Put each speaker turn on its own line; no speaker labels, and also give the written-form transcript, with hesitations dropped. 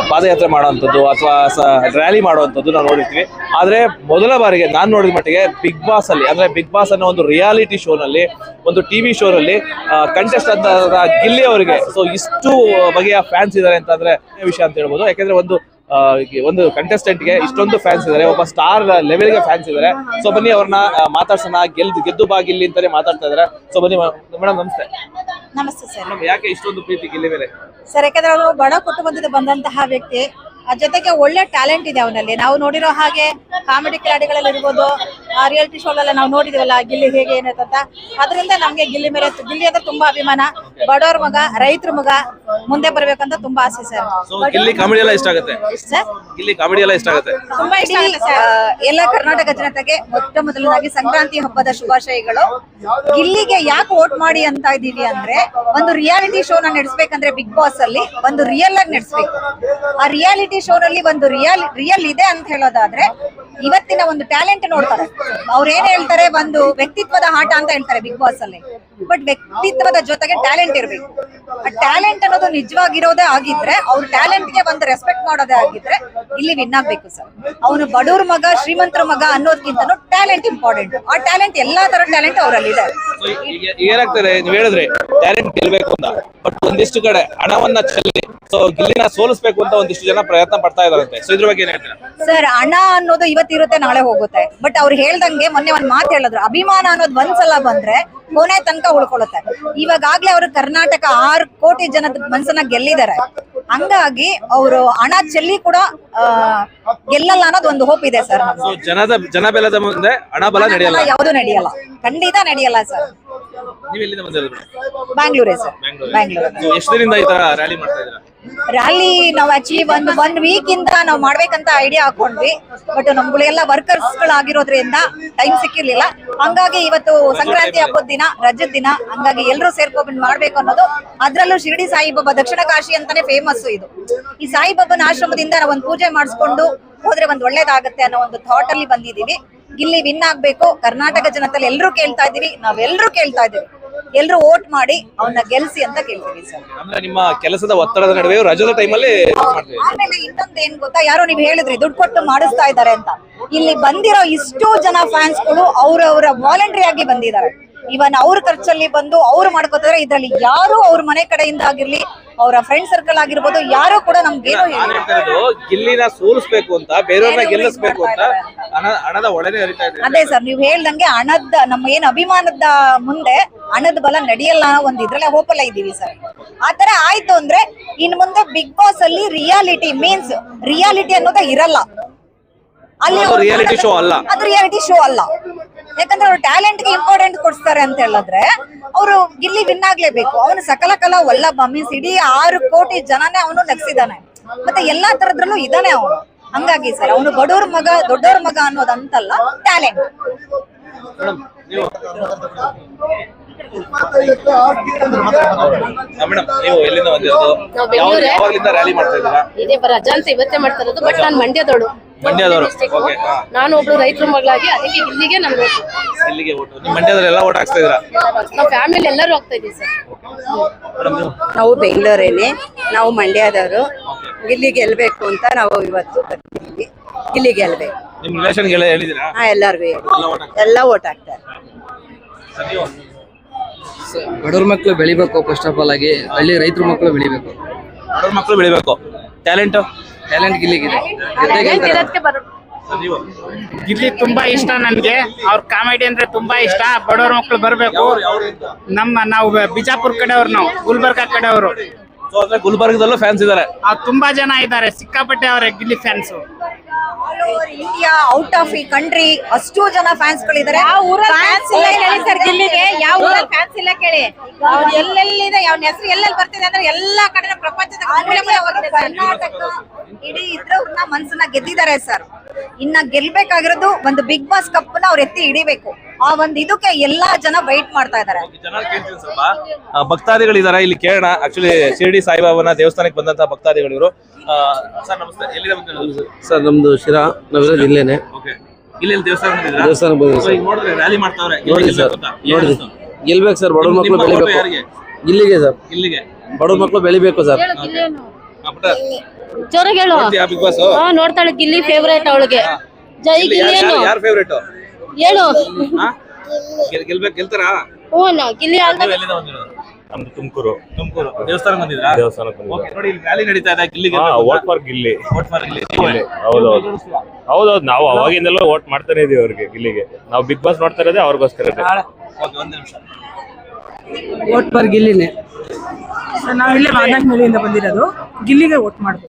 ಪಾದಯಾತ್ರೆ ಮಾಡುವಂಥದ್ದು ಅಥವಾ ರ್ಯಾಲಿ ಮಾಡುವಂಥದ್ದು ನಾವು ನೋಡಿರ್ತೀವಿ. ಆದರೆ ಮೊದಲ ಬಾರಿಗೆ ನಾನು ನೋಡಿದ ಮಟ್ಟಿಗೆ ಬಿಗ್ ಬಾಸ್ ಅಲ್ಲಿ, ಅಂದ್ರೆ ಬಿಗ್ ಬಾಸ್ ಅನ್ನೋ ಒಂದು ರಿಯಾಲಿಟಿ ಶೋನಲ್ಲಿ, ಒಂದು ಟಿವಿ ಶೋನಲ್ಲಿ ಕಂಟೆಸ್ಟೆಂಟ್ ಗಿಲ್ಲಿ ಅವರಿಗೆ ಇಷ್ಟು ಬಗೆಯ ಫ್ಯಾನ್ಸ್ ಇದ್ದಾರೆ ಅಂತಂದ್ರೆ ವಿಷಯ ಅಂತ ಹೇಳ್ಬೋದು. ಯಾಕಂದ್ರೆ ಒಂದು ಕಂಟೆಸ್ಟೆಂಟ್ಗೆ ಇಷ್ಟೊಂದು ಫ್ಯಾನ್ಸ್ ಇದ್ದಾರೆ, ಒಬ್ಬ ಸ್ಟಾರ್ ಲೆವೆಲ್ಗೆ ಫ್ಯಾನ್ಸ್ ಇದ್ದಾರೆ. ಸೊ ಬನ್ನಿ ಅವ್ರನ್ನ ಮಾತಾಡ್ಸೋಣ. ಗೆದ್ದು ಬಾ ಗಿಲ್ಲಿ ಅಂತಾನೆ ಮಾತಾಡ್ತಾ ಇದ್ದಾರೆ. ಸೊ ಬನ್ನಿ ಮೇಡಮ್, ನಮಸ್ತೆ.
ನಮಸ್ತೆ ಸರ್.
ಯಾಕೆ ಇಷ್ಟೊಂದು ಪ್ರೀತಿ ಗಿಲ್ಲಿ ಮೇಲೆ?
ಸರ್, ಯಾಕಂದ್ರೆ ಅವರು ಬಡ ಕುಟುಂಬದಿಂದ ಬಂದಂತಹ ವ್ಯಕ್ತಿ, ಜೊತೆಗೆ ಒಳ್ಳೆ ಟ್ಯಾಲೆಂಟ್ ಇದೆ ಅವನಲ್ಲಿ. ನಾವು ನೋಡಿರೋ ಹಾಗೆ ಕಾಮಿಡಿ ಕ್ಲಾಡಿಗಳಲ್ಲಿ ಇರ್ಬೋದು, ರಿಯಾಲಿಟಿ ಶೋಲೆಲ್ಲ ನಾವು ನೋಡಿದಿವಲ್ಲ ಗಿಲ್ಲಿ ಹೇಗೆ ಏನಂತ. ಅದರಿಂದ ನಮ್ಗೆ ಗಿಲ್ಲಿ ಅಂದ್ರೆ ತುಂಬಾ ಅಭಿಮಾನ. ಬಡವ್ರ ಮಗ, ರೈತರ ಮಗ, ಮುಂದೆ ಬರ್ಬೇಕಂತ ತುಂಬಾ ಆಸೆ ಸರ್.
ಗಿಲ್ಲಿ ಕಾಮಿಡಿ ಎಲ್ಲ ಇಷ್ಟ ಆಗುತ್ತೆ
ಸರ್.
ಗಿಲ್ಲಿ ಕಾಮಿಡಿ ಎಲ್ಲ ಇಷ್ಟ ಆಗುತ್ತೆ,
ತುಂಬಾ ಇಷ್ಟ ಆಗುತ್ತೆ ಸರ್. ಎಲ್ಲ ಕರ್ನಾಟಕ ಜನತೆಗೆ ಮೊದಲನೇದಾಗಿ ಸಂಕ್ರಾಂತಿ ಹಬ್ಬದ ಶುಭಾಶಯಗಳು. ಗಿಲ್ಲಿಗೆ ಯಾಕೆ ವೋಟ್ ಮಾಡಿ ಅಂತ ಇದೀವಿ ಅಂದ್ರೆ, ಒಂದು ರಿಯಾಲಿಟಿ ಶೋನ ನಡೆಸ್ಬೇಕಂದ್ರೆ ಬಿಗ್ ಬಾಸ್ ಅಲ್ಲಿ ಒಂದು ರಿಯಲ್ ಆಗಿ ನಡೆಸ್ಬೇಕು. ಆ ರಿಯಾಲಿಟಿ ಶೋನಲ್ಲಿ ಒಂದು ರಿಯಲ್ ಇದೆ ಅಂತ ಹೇಳೋದಾದ್ರೆ ಇವತ್ತಿನ ಒಂದು ಟ್ಯಾಲೆಂಟ್ ನೋಡ್ತಾರೆ. ಅವ್ರು ಏನ್ ಹೇಳ್ತಾರೆ, ಒಂದು ವ್ಯಕ್ತಿತ್ವದ ಆಟ ಅಂತ ಹೇಳ್ತಾರೆ ಬಿಗ್ ಬಾಸ್ ಅಲ್ಲಿ. ಬಟ್ ವ್ಯಕ್ತಿತ್ವದ ಜೊತೆಗೆ ಟ್ಯಾಲೆಂಟ್ ಇರ್ಬೇಕು. ಆ ಟ್ಯಾಲೆಂಟ್ ಅನ್ನೋದು ನಿಜವಾಗಿರೋದೇ ಆಗಿದ್ರೆ, ಅವ್ರ ಟ್ಯಾಲೆಂಟ್ ಗೆ ಒಂದು ರೆಸ್ಪೆಕ್ಟ್ ಮಾಡೋದೇ ಆಗಿದ್ರೆ ಇಲ್ಲಿ ವಿನ್ ಆಗ್ಬೇಕು ಸರ್. ಅವನು ಬಡವ್ರ ಮಗ, ಶ್ರೀಮಂತರ ಮಗ ಅನ್ನೋದಕ್ಕಿಂತನೂ ಟ್ಯಾಲೆಂಟ್ ಇಂಪಾರ್ಟೆಂಟ್. ಆ ಟ್ಯಾಲೆಂಟ್ ಎಲ್ಲಾ ತರ ಟ್ಯಾಲೆಂಟ್ ಅವರಲ್ಲಿ ಇದೆ.
ಏನಾಗ್ತದೆ, ನೀವು ಹೇಳಿದ್ರೆ ಟ್ಯಾಲೆಂಟ್ ಗೆಲ್ಬೇಕು ಅಂತ, ಬಟ್ ಒಂದಿಷ್ಟು ಕಡೆ ಹಣವನ್ನ ಚೆಲ್ಲಿ ಗಿಲ್ಲಿನ ಸೋಲಿಸಬೇಕು ಅಂತ ಒಂದಿಷ್ಟು ಜನ ಪ್ರಯತ್ನ ಪಡ್ತಾ ಇದಾರಂತೆ. ಸೊ ಇದ್ರ ಬಗ್ಗೆ ಏನ್ ಹೇಳ್ತೀರಾ
ಸರ್? ಹಣ ಅನ್ನೋದು ಇವತ್ತಿರುತ್ತೆ, ನಾಳೆ ಹೋಗುತ್ತೆ. ಬಟ್ ಅವ್ರು ಹೇಳ್ದಂಗೆ ಮೊನ್ನೆ ಒಂದ್ ಮಾತು ಹೇಳಿದ್ರು, ಅಭಿಮಾನ ಅನ್ನೋದು ಒಂದ್ಸಲ ಬಂದ್ರೆ ಕೊನೆ ತನಕ ಉಳ್ಕೊಳ್ಳುತ್ತೆ. ಇವಾಗ್ಲೇ ಅವರು ಕರ್ನಾಟಕ 6 ಕೋಟಿ ಜನದ ಮನಸ್ಸನ್ನ ಗೆಲ್ಲಿದ್ದಾರೆ. ಹಂಗಾಗಿ ಅವರು ಹಣ ಚೆಲ್ಲಿ ಕೂಡ ಗೆಲ್ಲಲ್ಲ ಅನ್ನೋದು ಒಂದು ಹೋಪ್ ಇದೆ ಸರ್.
ಜನಬೆಲದ ಮುಂದೆ ಹಣ ಬಲ ನಡೆಯಲ್ಲ,
ಯಾವುದು ನಡೆಯಲ್ಲ, ಖಂಡಿತ ನಡೆಯಲ್ಲ ಸರ್. ಬ್ಯಾಂಗ್ಳೂರೇ ಸರ್, ಬ್ಯಾಂಗ್ಳೂರ್.
ಎಷ್ಟು ದಿನದಿಂದ ಈ ತರ ರ್ಯಾಲಿ ಮಾಡ್ತಾ ಇದ್ದೀರಾ?
ರ್ಯಾಲಿ ನಾವು ಆಕ್ಚುಲಿ ಒನ್ ವೀಕ್ ಇಂದ ನಾವು ಮಾಡ್ಬೇಕಂತ ಐಡಿಯಾ ಹಾಕೊಂಡ್ವಿ. ಬಟ್ ನಮ್ಗಳಿಗೆಲ್ಲ ವರ್ಕರ್ಸ್ ಗಳಾಗಿರೋದ್ರಿಂದ ಟೈಮ್ ಸಿಕ್ಕಿರ್ಲಿಲ್ಲ. ಹಂಗಾಗಿ ಇವತ್ತು ಸಂಕ್ರಾಂತಿ ಹಬ್ಬದ ದಿನ, ರಜದ ದಿನ, ಹಂಗಾಗಿ ಎಲ್ಲರೂ ಸೇರ್ಕೊಂಡ್ಬಂದು ಮಾಡ್ಬೇಕು ಅನ್ನೋದು. ಅದ್ರಲ್ಲೂ ಶಿರಡಿ ಸಾಯಿಬಾಬಾ ದಕ್ಷಿಣ ಕಾಶಿ ಅಂತಾನೆ ಫೇಮಸ್ ಇದು. ಈ ಸಾಯಿಬಾಬಾನ ಆಶ್ರಮದಿಂದ ನಾವು ಒಂದು ಪೂಜೆ ಮಾಡಿಸ್ಕೊಂಡು ಹೋದ್ರೆ ಒಂದ್ ಒಳ್ಳೇದಾಗತ್ತೆ ಅನ್ನೋ ಒಂದು ಥಾಟ್ ಅಲ್ಲಿ ಬಂದಿದೀವಿ. ಗಿಲ್ಲಿ ವಿನ್ ಆಗ್ಬೇಕು. ಕರ್ನಾಟಕ ಜನತೆಯಲ್ಲಿ ಎಲ್ಲರೂ ಕೇಳ್ತಾ ಇದೀವಿ, ನಾವೆಲ್ಲರೂ ಕೇಳ್ತಾ ಇದೀವಿ, ಎಲ್ರು ವೋಟ್ ಮಾಡಿ ಅವನ್ನ ಗೆಲ್ಸಿ ಅಂತ ಕೇಳ್ತೀವಿ ಸರ್.
ಅಂದ್ರೆ ನಿಮ್ಮ ಕೆಲಸದ ಒತ್ತಡದ ನಡುವೆ ರಜದ ಟೈಮಲ್ಲಿ
ಆಮೇಲೆ ಇನ್ನೊಂದ್ ಏನ್ ಗೊತ್ತಾ, ಯಾರೋ ನೀವ್ ಹೇಳಿದ್ರಿ ದುಡ್ಡು ಕೊಟ್ಟು ಮಾಡಿಸ್ತಾ ಇದಾರೆ ಅಂತ. ಇಲ್ಲಿ ಬಂದಿರೋ ಇಷ್ಟೋ ಜನ ಫ್ಯಾನ್ಸ್ ಗಳು ಅವ್ರವ್ರ ವಾಲಂಟ್ರಿ ಆಗಿ ಬಂದಿದ್ದಾರೆ. ಇವನ್ ಅವ್ರ ಖರ್ಚಲ್ಲಿ ಬಂದು ಅವ್ರು ಮಾಡ್ಕೋತಾರೆ. ಇದ್ರಲ್ಲಿ ಯಾರು ಅವ್ರ ಮನೆ ಕಡೆಯಿಂದ ಆಗಿರ್ಲಿ, ಅವರ ಫ್ರೆಂಡ್ ಸರ್ಕಲ್ ಆಗಿರ್ಬೋದು, ಯಾರು ಕೂಡ ನಮ್ಗೇನು
ಗಿಲ್ಲಿನ ಸೋಲಿಸ್ಬೇಕು ಅಂತ, ಬೇರೆಯವ್ರನ್ನ ಗೆಲ್ಲಿಸ್ಬೇಕು ಅಂತ ಹಣದ ಒಳಗೆ ಹರಿತಾ ಇದೆ.
ಅದೇ ಸರ್, ನೀವ್ ಹೇಳ್ದಂಗೆ ಹಣದ, ನಮ್ಮ ಏನ್ ಅಭಿಮಾನದ ಮುಂದೆ ಹಣದ ಬಲ ನಡೆಯಲ್ಲ ಒಂದ್ ಇದ್ರಲ್ಲೇ ಹೋಪಲ್ಲ ಇದೀವಿ ಸರ್. ಆತರ ಆಯ್ತು ಅಂದ್ರೆ ಇನ್ ಮುಂದೆ ಬಿಗ್ ಬಾಸ್ ಅಲ್ಲಿ ರಿಯಾಲಿಟಿ ಅನ್ನೋದೇ ಇರಲ್ಲ. ಅಲ್ಲಿ
ರಿಯಾಲಿಟಿ ಶೋ ಅಲ್ಲ,
ಅದು ರಿಯಾಲಿಟಿ ಶೋ ಅಲ್ಲ. ಯಾಕಂದ್ರೆ ಅವ್ರು ಟ್ಯಾಲೆಂಟ್ ಗೆ ಇಂಪಾರ್ಟೆಂಟ್ ಕೊಡ್ತಾರೆ ಅಂತ ಹೇಳಿದ್ರೆ ಅವರು ಗಿಲ್ಲಿ ವಿನ್ ಆಗ್ಲೇಬೇಕು. ಅವನು ಸಕಲ ಕಲಾ ವಲ್ಲಭ ಮೀನ್ಸ್ ಇಡೀ 6 ಕೋಟಿ ಜನನೇ ಅವನು ನಗ್ಸಿದಾನೆ. ಮತ್ತೆ ಎಲ್ಲಾ ತರದ್ರಲ್ಲೂ ಇದಾನೆ ಅವನು. ಹಂಗಾಗಿ ಸರ್, ಅವನು ಬಡವ್ರ ಮಗ, ದೊಡ್ಡವ್ರ ಮಗ ಅನ್ನೋದಂತಲ್ಲ, ಟ್ಯಾಲೆಂಟ್.
ಇವತ್ತೇ ಮಾಡ್ತಾ ಇರೋದು. ಬಟ್ ನಾನು ಮಂಡ್ಯದವಳು. ನಾನು ಒಬ್ಳು ರೈತರ ಮಗಳಾಗಿ ಅದಕ್ಕೆ ಇಲ್ಲಿಗೆ ನಮ್ಗೆ
ಮಂಡ್ಯದಲ್ಲೆಲ್ಲ ಓಟ್ ಹಾಕ್ತಾ ಇದ್ದೀರಾ?
ನಮ್ಮ ಫ್ಯಾಮಿಲಿ ಎಲ್ಲರೂ ಹೋಗ್ತಾ ಇದೀವಿ ಸರ್.
ನಾವು ಬೆಂಗಳೂರೇನೆ, ನಾವು ಮಂಡ್ಯದವರು. ಗಿಲ್ಲಿ ಗೆಲ್ಬೇಕು ಅಂತ ನಾವು ಇವತ್ತು ಬರ್ತೀವಿ. ಗಿಲ್ಲಿ ಗೆಲ್ಬೇಕು.
ನಿಮ್ಮ ರಿಲೇಷನ್ ಗೆ ಹೇಳಿದಿರಾ?
ಎಲ್ಲರಿಗೂ ಎಲ್ಲ ಓಟ್ ಹಾಕ್ತಾರೆ.
ಬಡವ್ರ ಮಕ್ಕಳು ಬೆಳಿಬೇಕು. ಫಸ್ಟ್ ಆಫ್ ಆಲ್ ಆಗಿ ಹಳ್ಳಿ ರೈತರ ಮಕ್ಕಳು ಬೆಳಿಬೇಕು.
ಬಡವ್ರ ಮಕ್ಕಳು ಬೆಳಿಬೇಕು. ಟ್ಯಾಲೆಂಟ್
ಗಿಲ್ಲಿಗಿದೆ.
ಗಿಲ್ಲಿ ತುಂಬಾ ಇಷ್ಟ ನನ್ಗೆ. ಅವ್ರ ಕಾಮಿಡಿ ಅಂದ್ರೆ ತುಂಬಾ ಇಷ್ಟ. ಬಡವ್ರ ಮಕ್ಕಳು ಬರ್ಬೇಕು. ನಾವು ಬಿಜಾಪುರ್ ಕಡೆಯವ್ರು, ನಾವು ಗುಲ್ಬರ್ಗಾ ಕಡೆಯವರು.
ಗುಲ್ಬರ್ಗದಲ್ಲೂ ಫ್ಯಾನ್ಸ್ ಇದಾರೆ,
ತುಂಬಾ ಜನ ಇದ್ದಾರೆ, ಸಿಕ್ಕಾಪಟ್ಟೆ ಅವ್ರೆ Gilli fans.
All over India, out of ಈ ಕಂಟ್ರಿ ಅಷ್ಟು ಜನ ಫ್ಯಾನ್ಸ್ ಗಳಿದ್ದಾರೆ.
ಫ್ಯಾನ್ಸ್ ಇಲ್ಲ ಕೇಳಿ ಸರ್ ಗಿಲ್ಲಿಗೆ. ಯಾವ ಊರಲ್ಲಿ ಫ್ಯಾನ್ಸ್ ಇಲ್ಲ ಕೇಳಿ. ಅವ್ನು ಎಲ್ಲೆಲ್ಲಿದೆ, ಅವ್ನ ಹೆಸರು ಎಲ್ಲೆಲ್ಲಿ ಬರ್ತಿದೆ ಅಂದ್ರೆ ಎಲ್ಲಾ ಕಡೆ ಪ್ರಪಂಚದ
ಕರ್ನಾಟಕ ಇಡೀ ಇದ್ರವ್ರನ್ನ ಮನ್ಸನ್ನ ಗೆದ್ದಿದ್ದಾರೆ ಸರ್. ಇನ್ನ ಗೆಲ್ಬೇಕಾಗಿರೋದು ಒಂದು ಬಿಗ್ ಬಾಸ್ ಕಪ್ ನ ಅವ್ರು ಎತ್ತಿ ಹಿಡಿಬೇಕು. ಆ ಒಂದ್ ಇದಕ್ಕೆ ಎಲ್ಲಾ ಜನ ವೈಟ್ ಮಾಡ್ತಾ ಇದಾರೆ.
ಭಕ್ತಾದಿಗಳಿದಾರೆ, ಇಲ್ಲಿ ಕೇಳೋಣ. ಆಕ್ಚುಲಿ ಶಿರಡಿ ಸಾಯಿಬಾಬಾನ ದೇವಸ್ಥಾನಕ್ಕೆ ಬಂದಂತ ಭಕ್ತಾದಿಗಳು ಇವರು. ಸರ್ ನಮಸ್ತೆ, ಎಲ್ಲಿಂದ ಬಂದಿರೋದು?
ಸರ್ ನಮ್ದು ಶಿರಾ, ನಾವಿರೋದು ಇಲ್ಲೇನೆ.
ಇಲ್ಲಿ ದೇವಸ್ಥಾನ
ಬಂದಿದ್ದೀರಾ?
ರ್ಯಾಲಿ ಮಾಡ್ತಾವ್ರೆ.
ನೋಡಿ ಸರ್, ನೋಡಿ ಗೆಲ್ಬೇಕು ಸರ್. ಬಡವ್ರ ಮಕ್ಕಳು ಬೆಳಿಬೇಕು. ಇಲ್ಲಿಗೆ ಸರ್,
ಇಲ್ಲಿಗೆ
ಬಡವ್ರ ಮಕ್ಕಳು ಬೆಳಿಬೇಕು ಸರ್.
ಜೋರಾಗಿ ಹೇಳು.
ಬಿಗ್ ಬಾಸ್
ಹಾ ನೋಡ್ತಾಳೆ, ಗಿಲ್ಲಿ ಫೇವ್ರೇಟ್ ಅವಳಿಗೆ. ಜೈ ಗಿಲ್ಲಿ ಏನು
ಯಾರು ಫೇವ್ರೇಟ್
ಹೇಳು.
ಗೆಲ್ತಾರಾ?
ಹ್ಞೂ ಗಿಲ್ಲಿ ಆಲ್ದ
ಎಲ್ಲಿಂದ ಬಂದಿರೋದು?
ನಮ್ದು ತುಮಕೂರು
ದೇವಸ್ಥಾನ ಬಂದಿದ್ರಾ?
ದೇವಸ್ಥಾನಕ್ಕೆ
Okay, ನೋಡಿ ಇಲ್ಲಿ ರ್ಯಾಲಿ ನಡೀತಾ ಇದೆ. ಗಿಲ್ಲಿಗೆ
vote for Gilli.
Vote for Gilli.
ಹೌದೌದು ಹೌದೌದು, ನಾವು ಅವಾಗಿಂದಲೂ ವೋಟ್ ಮಾಡ್ತಾನೆ ಇದೀವಿ ಅವ್ರಿಗೆ, ಗಿಲ್ಲಿಗೆ. ನಾವು ಬಿಗ್ ಬಾಸ್ ನೋಡ್ತಾ ಇರೋದೇ ಅವ್ರಿಗೋಸ್ಕರ.
ಓಕೆ, ಒಂದು ನಿಮಿಷ.
Vote for ಗಿಲ್ಲಿನೇ. ನಾವಿಲ್ಲೇ ಮಾದನಾಯಕನಹಳ್ಳಿಯಿಂದ ಬಂದಿರೋದು, ಗಿಲ್ಲಿಗೆ ವೋಟ್ ಮಾಡ್ಬೇಕು.